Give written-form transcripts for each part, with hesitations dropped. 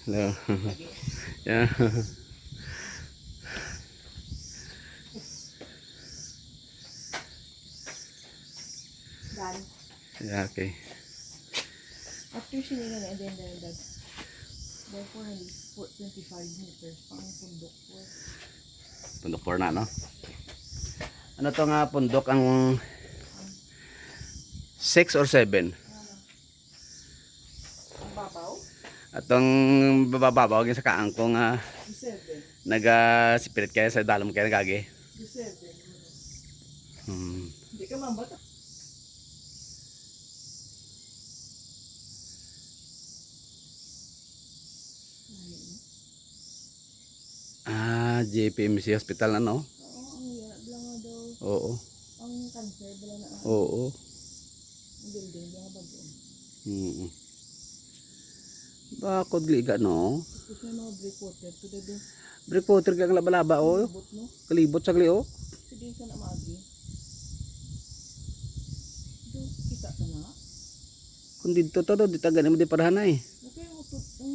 No. Yeah. Dan. Yeah, okay. After sinila na then that. Therefore, 25 meters pang pundok po. Pundok 4 na, no? Ano to nga pundok ang 6 or 7? Ang babaw? Atong bababaw sa kaangkong G7. naga-spirit kaya sa dalom kaya nagagi. G7. Hmm. Hindi ka mambata. JPMC Hospital ano? Oo, ang hirap lang nga daw. Oo. Ang cancer bala na. Oo. Ang building lang ba doon? Bakod liga no? Tapos may mga breakwater. Tuloy doon. Breakwater kang laba-laba oh. Kalibot, no? Kalibot sagli oh. Sige ka na magi. Doon, kita ka na. Kung dito to dito ganin mo di parahanay. Okay, ang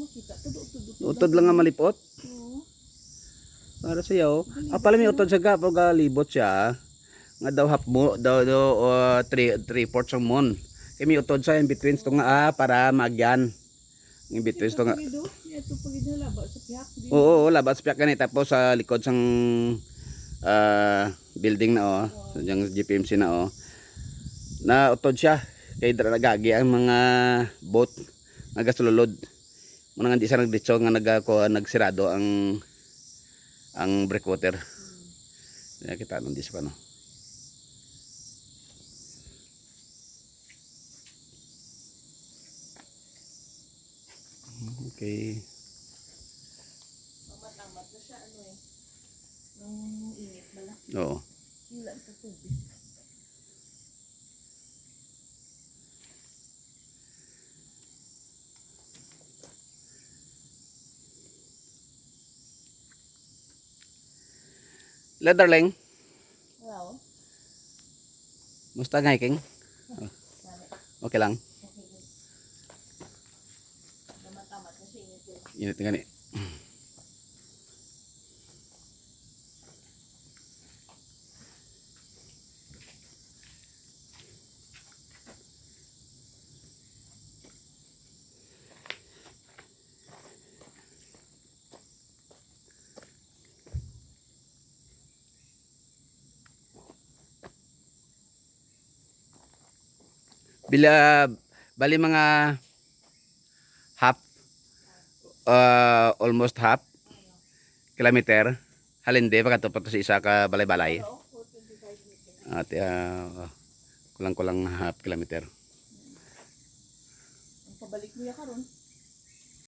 makita. Tudok. Utod lang nga malipot. Oo. Para sa iyo. Pala may utod sa kapag libot siya. Nga daw hapmo daw 3/4 ang mon. Kay may utod sa in between to nga para magyan. In between to nga. Ito pag laba sa piyak. Oo, labat sa piyak ganit tapos sa likod sang building na oh. Sa GPMC na oh. Na utod siya. Kay nagagi ang mga boat nagasulod. Muna nga di sa nagditso nga nagsirado ang breakwater. Kita nun di sa pano. Okay. Mamat-amat na siya ano eh. Nung init bala. Oo. Hila sa tubig. La darling, Wow. musta nga hiking? Okay lang. Mamat-amat na siya init yun. Init nga ni. Bali mga half almost half kilometer halinde pagkatapos sa isa ka balay-balay. Oo, 25 meters. At kulang-kulang half kilometer. Ang pabalik niya karon.